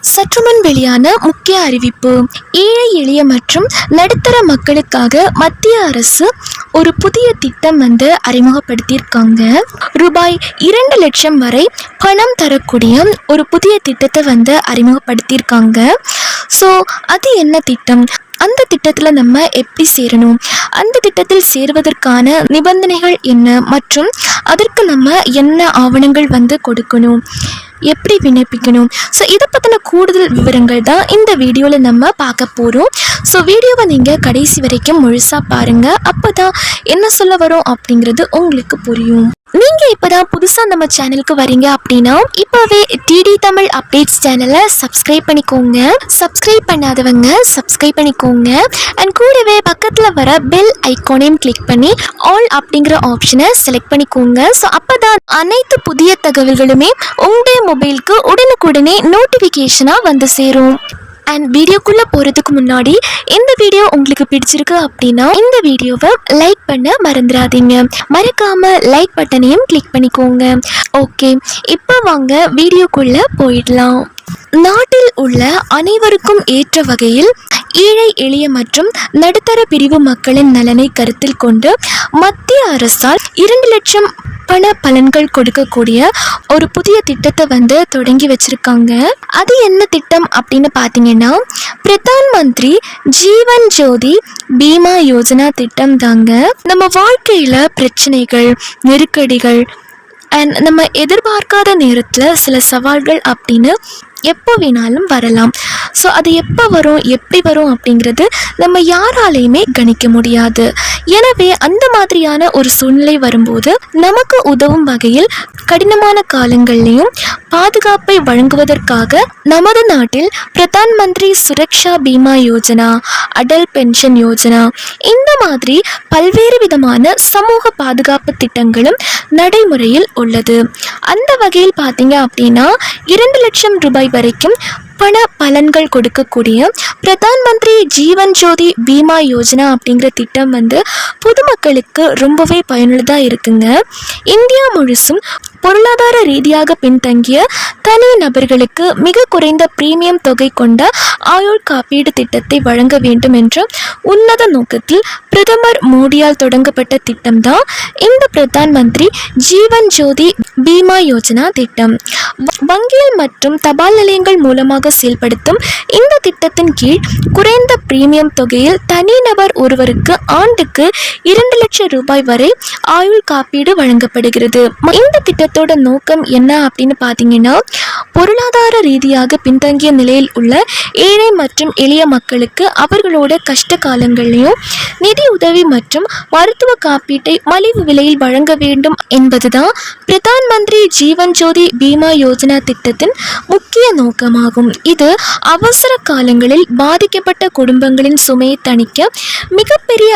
சற்றுமுன் வெளியான முக்கிய அறிவிப்பு. ஏழை எளிய மற்றும் நடுத்தர மக்களுக்காக மத்திய அரசு ஒரு புதிய திட்டம் அறிமுகப்படுத்தியிருக்காங்க. ரூபாய் 2 லட்சம் வரை பணம் தரக்கூடிய ஒரு புதிய திட்டத்தை அறிமுகப்படுத்தியிருக்காங்க. ஸோ அது என்ன திட்டம், அந்த திட்டத்தில் நம்ம எப்படி சேரணும், அந்த திட்டத்தில் சேருவதற்கான நிபந்தனைகள் என்ன மற்றும் அதற்கு நம்ம என்ன ஆவணங்கள் கொடுக்கணும், எப்படி விண்ணப்பிக்கணும், ஸோ இதை பற்றின கூடுதல் விவரங்கள் தான் இந்த வீடியோவில் நம்ம பார்க்க போகிறோம். ஸோ வீடியோவை நீங்கள் கடைசி வரைக்கும் முழுசாக பாருங்கள். அப்போ தான் என்ன சொல்ல வரோம் அப்படிங்கிறது உங்களுக்கு புரியும். நீங்கள் இப்போ தான் புதுசாக நம்ம சேனலுக்கு வரீங்க அப்படின்னா இப்போவே டிடி தமிழ் அப்டேட்ஸ் சேனலை சப்ஸ்கிரைப் பண்ணிக்கோங்க. சப்ஸ்கிரைப் பண்ணாதவங்க சப்ஸ்கிரைப் பண்ணிக்கோங்க. அண்ட் கூடவே பக்கத்தில் வர பெல் ஐக்கானையும் கிளிக் பண்ணி ஆல் அப்படிங்கிற ஆப்ஷனை செலக்ட் பண்ணிக்கோங்க. ஸோ அப்போ தான் அனைத்து புதிய தகவல்களுமே உங்களுடைய மொபைலுக்கு உடனுக்குடனே நோட்டிஃபிகேஷனாக சேரும். அண்ட் வீடியோக்குள்ளே போகிறதுக்கு முன்னாடி இந்த வீடியோ உங்களுக்கு பிடிச்சிருக்கு அப்படின்னா இந்த வீடியோவை லைக் பண்ண மறந்துடாதீங்க. மறக்காமல் லைக் பட்டனையும் கிளிக் பண்ணிக்கோங்க. ஓகே, இப்போ வாங்க வீடியோக்குள்ளே போயிடலாம். நாட்டில் உள்ள அனைவருக்கும் ஏற்ற வகையில் ஏழை எளிய மற்றும் நடுத்தர பிரிவு மக்களின் நலனை கருத்தில் கொண்டு மத்திய அரசால் 2 லட்சம் பண பலன்கள் கொடுக்கக்கூடிய ஒரு புதிய திட்டத்தை தொடங்கி வச்சிருக்காங்க. அது என்ன திட்டம் அப்படின்னு பார்த்தீங்கன்னா பிரதான் மந்திரி ஜீவன் ஜோதி பீமா யோஜனா திட்டம் தாங்க. நம்ம வாழ்க்கையில் பிரச்சனைகள், நெருக்கடிகள் அண்ட் நம்ம எதிர்பார்க்காத நேரத்தில் சில சவால்கள் அப்படின்னு எப்போ வேணாலும் வரலாம். ஸோ அது எப்போ வரும், எப்படி வரும் அப்படிங்கிறது நம்ம யாராலையுமே கணிக்க முடியாது. எனவே அந்த மாதிரியான ஒரு சூழ்நிலை வரும்போது நமக்கு உதவும் வகையில் கடினமான காலங்கள்லையும் பாதுகாப்பை வழங்குவதற்காக நமது நாட்டில் பிரதான் மந்திரி சுரக்ஷா பீமா யோஜனா, அடல் பென்ஷன் யோஜனா, இந்த மாதிரி பல்வேறு விதமான சமூக பாதுகாப்பு திட்டங்களும் நடைமுறையில் உள்ளது. அந்த வகையில் பார்த்தீங்க அப்படின்னா 2 லட்சம் ரூபாய் வரைக்கும் பண பலன்கள் கொடுக்கக்கூடிய பிரதான் மந்திரி ஜீவன் ஜோதி பீமா யோஜனா அப்படிங்கிற திட்டம் பொதுமக்களுக்கு ரொம்பவே பயனுள்ளதாக இருக்குங்க. இந்தியா முழுசும் பொருளாதார ரீதியாக பின்தங்கிய தனி நபர்களுக்கு மிக குறைந்த பிரீமியம் தொகை கொண்ட ஆயுள் காப்பீடு திட்டத்தை வழங்க வேண்டும் என்ற உன்னத நோக்கத்தில் பிரதமர் மோடியால் தொடங்கப்பட்ட திட்டம் தான் இந்த பிரதான் மந்திரி ஜீவன் ஜோதி பீமா யோஜனா திட்டம். வங்கிகள் மற்றும் தபால் நிலையங்கள் மூலமாக செயல்படுத்தும் இந்த திட்டத்தின் கீழ் குறைந்த பிரீமியம் தொகையில் தனிநபர் ஒருவருக்கு ஆண்டுக்கு 2 லட்சம் ரூபாய் வரை ஆயுள் காப்பீடு வழங்கப்படுகிறது. இந்த திட்டத்தோட நோக்கம் என்ன அப்படின்னு பார்த்தீங்கன்னா பொருளாதார ரீதியாக பின்தங்கிய நிலையில் உள்ள ஏழை மற்றும் எளிய மக்களுக்கு அவர்களோட கஷ்ட காலங்களையும் நிதி உதவி மற்றும் மருத்துவ காப்பீட்டை மலிவு விலையில் வழங்க வேண்டும் என்பதுதான் பிரதான் மந்திரி ஜீவன் ஜோதி பீமா யோஜனா திட்டத்தின் முக்கிய நோக்கமாகும். இது அவசர காலங்களில் பாதிக்கப்பட்ட குடும்பங்களின் சுமையை தணிக்க மிகப்பெரிய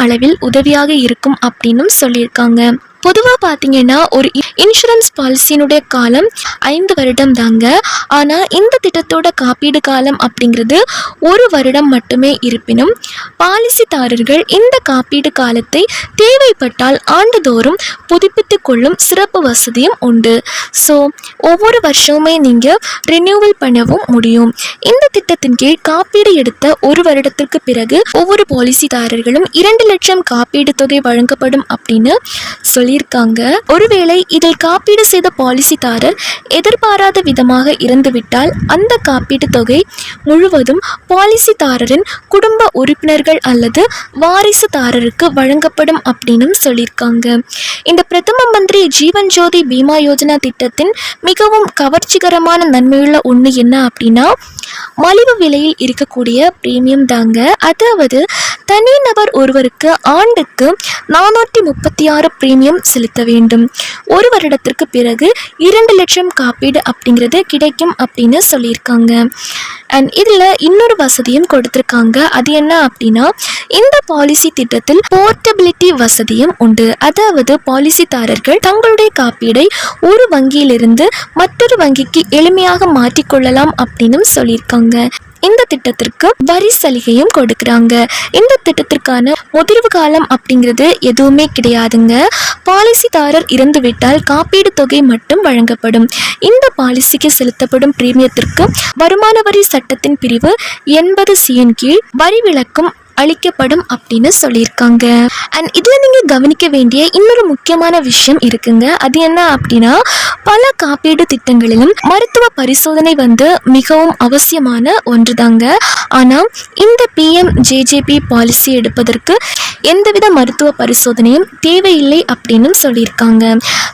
அளவில் உதவியாக இருக்கும் அப்படின்னும் சொல்லியிருக்காங்க. பொதுவாக பார்த்தீங்கன்னா ஒரு இன்சூரன்ஸ் பாலிசியினுடைய காலம் 5 வருடம் தாங்க. ஆனால் இந்த திட்டத்தோட காப்பீடு காலம் அப்படிங்கிறது 1 வருடம் மட்டுமே. இருப்பினும் பாலிசிதாரர்கள் இந்த காப்பீடு காலத்தை தேவைப்பட்டால் ஆண்டுதோறும் புதுப்பித்து கொள்ளும் சிறப்பு வசதியும் உண்டு. ஸோ ஒவ்வொரு வருஷமுமே நீங்கள் ரினியூவல் பண்ணவும் முடியும். இந்த திட்டத்தின் கீழ் காப்பீடு எடுத்த 1 வருடத்திற்கு பிறகு ஒவ்வொரு பாலிசிதாரர்களும் 2 லட்சம் காப்பீடு தொகை வழங்கப்படும் அப்படின்னு சொல்லியிருக்காங்க. ஒருவேளை இதில் காப்பீடு செய்த பாலிசிதாரர் எதிர்பாராத விதமாக இறந்துவிட்டால் அந்த காப்பீட்டு தொகை முழுவதும் பாலிசிதாரரின் குடும்ப உறுப்பினர்கள் அல்லது வாரிசுதாரருக்கு வழங்கப்படும் அப்படின்னு சொல்லியிருக்காங்க. இந்த பிரதம மந்திரி ஜீவன் ஜோதி பீமா யோஜனா திட்டத்தின் மிகவும் கவர்ச்சிகரமான நன்மையுள்ள ஒன்று என்ன அப்படின்னா மலிவு விலையில் இருக்கக்கூடிய பிரீமியம் தாங்க. அதாவது தனிநபர் ஒருவருக்கு ஆண்டுக்கு 436 பிரீமியம் செலுத்த வேண்டும். 1 வருடத்திற்கு பிறகு 2 லட்சம் காப்பீடு அப்படிங்கிறது கிடைக்கும் அப்படின்னு சொல்லியிருக்காங்க. அண்ட் இதில் இன்னொரு வசதியும் கொடுத்துருக்காங்க. அது என்ன அப்படின்னா இந்த பாலிசி திட்டத்தில் போர்ட்டபிலிட்டி வசதியும் உண்டு. அதாவது பாலிசிதாரர்கள் தங்களுடைய காப்பீடை ஒரு வங்கியிலிருந்து மற்றொரு வங்கிக்கு எளிமையாக மாற்றிக்கொள்ளலாம் அப்படின்னு சொல்லியிருக்காங்க. இந்த திட்டத்திற்கு வரி சலுகையும் கொடுக்கறாங்க. இந்த திட்டத்திற்கான முதிர்வு காலம் அப்படிங்கிறது எதுவுமே கிடையாதுங்க. பாலிசிதாரர் இறந்துவிட்டால் காப்பீடு தொகை மட்டும் வழங்கப்படும். இந்த பாலிசிக்கு செலுத்தப்படும் பிரீமியத்திற்கு வருமான வரி சட்டத்தின் பிரிவு 80C கீழ் வரி விலக்கும் அளிக்கப்படும் அப்படின்னு சொல்லியிருக்காங்க. அண்ட் இதில் நீங்கள் கவனிக்க வேண்டிய இன்னொரு முக்கியமான விஷயம் இருக்குங்க. அது என்ன அப்படின்னா, பல காப்பீடு திட்டங்களிலும் மருத்துவ பரிசோதனை மிகவும் அவசியமான ஒன்று தாங்க. ஆனால் இந்த PMJJP பாலிசி எடுப்பதற்கு எந்தவித மருத்துவ பரிசோதனையும் தேவையில்லை அப்படின்னு சொல்லியிருக்காங்க.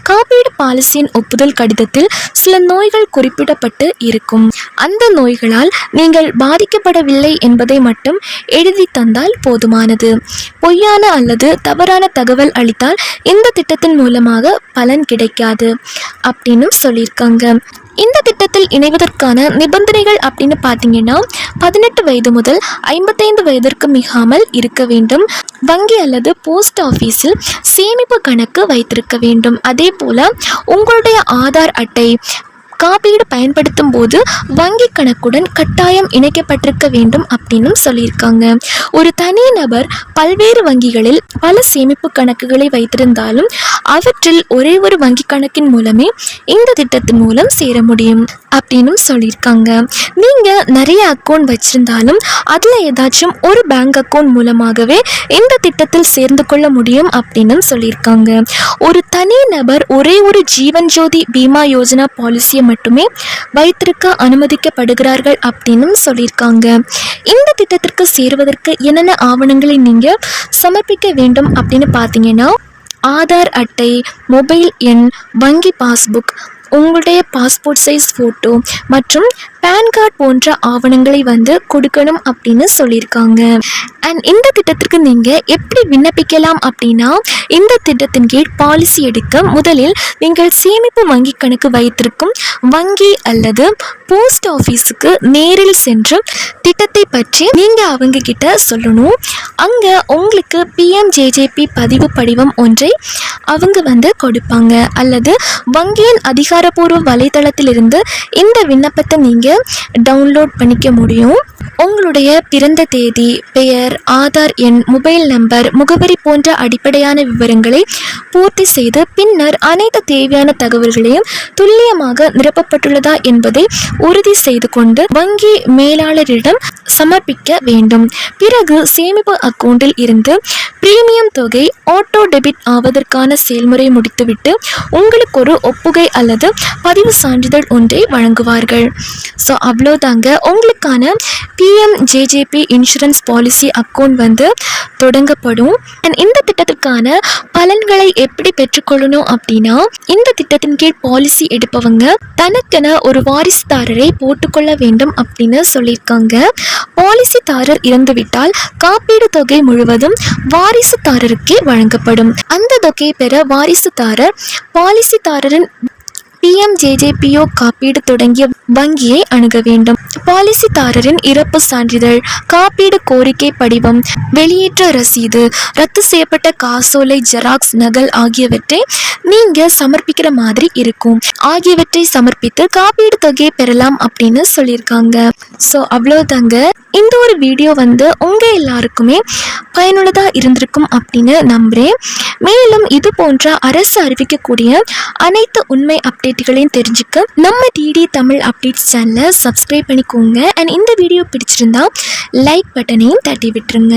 காப்பீடு பாலிசியின் ஒப்புதல் கடிதத்தில் சில நோய்கள் குறிப்பிடப்பட்டு இருக்கும். அந்த நோய்களால் நீங்கள் பாதிக்கப்படவில்லை என்பதை மட்டும் எழுதி தந்தால் போதுமானது. பொய்யான அல்லது தவறான தகவல் அளித்தால் இந்த திட்டத்தின் மூலமாக பலன் கிடைக்காது அப்படின்னு சொல்லியிருக்காங்க. இந்த திட்டத்தில் இணைவதற்கான நிபந்தனைகள் அப்படின்னு பார்த்தீங்கன்னா, 18 வயது முதல் 55 வயதிற்கு மிகாமல் இருக்க வேண்டும். வங்கி அல்லது போஸ்ட் ஆஃபீஸில் சேமிப்பு கணக்கு வைத்திருக்க வேண்டும். அதே போல் உங்களுடைய ஆதார் அட்டை காப்பீடு பயன்படுத்தும் போது வங்கி கணக்குடன் கட்டாயம் இணைக்கப்பட்டிருக்க வேண்டும் அப்படின்னு சொல்லியிருக்காங்க. ஒரு தனி நபர் பல்வேறு வங்கிகளில் பல சேமிப்பு கணக்குகளை வைத்திருந்தாலும் அவற்றில் ஒரே ஒரு வங்கி கணக்கின் மூலமே இந்த திட்டத்தின் மூலம் சேர முடியும் அப்படின்னு சொல்லியிருக்காங்க. நீங்கள் நிறைய அக்கௌண்ட் வச்சிருந்தாலும் அதில் ஏதாச்சும் ஒரு பேங்க் அக்கௌண்ட் மூலமாகவே இந்த திட்டத்தில் சேர்ந்து கொள்ள முடியும் அப்படின்னு சொல்லியிருக்காங்க. ஒரு தனி நபர் ஒரே ஒரு ஜீவன் ஜோதி பீமா யோஜனா பாலிசியை மட்டுமே வைத்திருக்க அனுமதிக்கப்படுகிறார்கள் அப்படின்னு சொல்லியிருக்காங்க. இந்த திட்டத்திற்கு சேருவதற்கு என்னென்ன ஆவணங்களை நீங்கள் சமர்ப்பிக்க வேண்டும் அப்படின்னு பார்த்தீங்கன்னா, ஆதார் அட்டை, மொபைல் எண், வங்கி பாஸ்புக், உங்களுடைய பாஸ்போர்ட் சைஸ் ஃபோட்டோ மற்றும் பேன் கார்டு போன்ற ஆவணங்களை கொடுக்கணும் அப்படின்னு சொல்லியிருக்காங்க. அண்ட் இந்த திட்டத்திற்கு நீங்கள் எப்படி விண்ணப்பிக்கலாம் அப்படின்னா, இந்த திட்டத்தின் கீழ் பாலிசி எடுக்க முதலில் நீங்கள் சேமிப்பு வங்கி கணக்கு வைத்திருக்கும் வங்கி அல்லது போஸ்ட் ஆஃபீஸுக்கு நேரில் சென்று திட்டத்தை பற்றி நீங்கள் அவங்க கிட்ட சொல்லணும். அங்கே உங்களுக்கு PMJJP பதிவு படிவம் ஒன்றை அவங்க கொடுப்பாங்க. அல்லது வங்கியின் அதிகாரப்பூர்வ வலைத்தளத்திலிருந்து இந்த விண்ணப்பத்தை நீங்கள் டவுன்லோட் பண்ணிக்க முடியும். உங்களுடைய பிறந்த தேதி, பெயர், ஆதார் எண், மொபைல் நம்பர், முகவரி போன்ற அடிப்படையான விவரங்களை பூர்த்தி செய்து பின்னர் அனைத்து தேவையான தகவல்களையும் துல்லியமாக நிரப்பப்பட்டுள்ளதா என்பதை உறுதி செய்து கொண்டு வங்கி மேலாளரிடம் சமர்ப்பிக்க வேண்டும். பிறகு சேமிப்பு அக்கௌண்டில் இருந்து பிரீமியம் தொகை ஆட்டோ டெபிட் ஆவதற்கான செயல்முறை முடித்துவிட்டு உங்களுக்கு ஒரு ஒப்புகை அல்லது பதிவு சான்றிதழ் ஒன்றை வழங்குவார்கள். ஸோ அவ்வளோதாங்க, உங்களுக்கான PMJJP இன்சூரன்ஸ் பாலிசி அக்கௌண்ட் தொடங்கப்படும். அண்ட் இந்த திட்டத்திற்கான பலன்களை எப்படி பெற்றுக்கொள்ளணும் அப்படின்னா, இந்த திட்டத்தின் கீழ் பாலிசி எடுப்பவங்க தனக்கென ஒரு வாரிசுதாரரை போட்டுக்கொள்ள வேண்டும் அப்படின்னு சொல்லியிருக்காங்க. பாலிசிதாரர் இறந்துவிட்டால் காப்பீடு தொகை முழுவதும் வாரிசுதாரருக்கே வழங்கப்படும். அந்த தொகையை பெற வாரிசுதாரர் பாலிசிதாரரின் PMJJPO காப்பீடு தொடங்கிய வங்கியை அணுக வேண்டும். பாலிசிதாரரின் இறப்பு சான்றிதழ், காப்பீடு கோரிக்கை படிவம், வெளியேற்ற ரசீது, ரத்து செய்யப்பட்ட காசோலை ஜெராக்ஸ் நகல் ஆகியவற்றை நீங்க சமர்ப்பிக்கிற மாதிரி இருக்கும். ஆகியவற்றை சமர்ப்பித்து காப்பீடு தொகையை பெறலாம் அப்படின்னு சொல்லியிருக்காங்க. ஸோ அவ்வளோதாங்க, இந்த ஒரு வீடியோ உங்க எல்லாருக்குமே பயனுள்ளதாக இருந்திருக்கும் அப்படின்னு நம்புகிறேன். மேலும் இது போன்ற அரசு அறிவிக்கக்கூடிய அனைத்து உண்மை அப்டேட்டுகளையும் தெரிஞ்சுக்க நம்ம DD தமிழ் அப்டேட்ஸ் சேனலை சப்ஸ்கிரைப் பண்ணிக்கோங்க. அண்ட் இந்த வீடியோ பிடிச்சிருந்தா லைக் பட்டனையும் தட்டி விட்டுருங்க.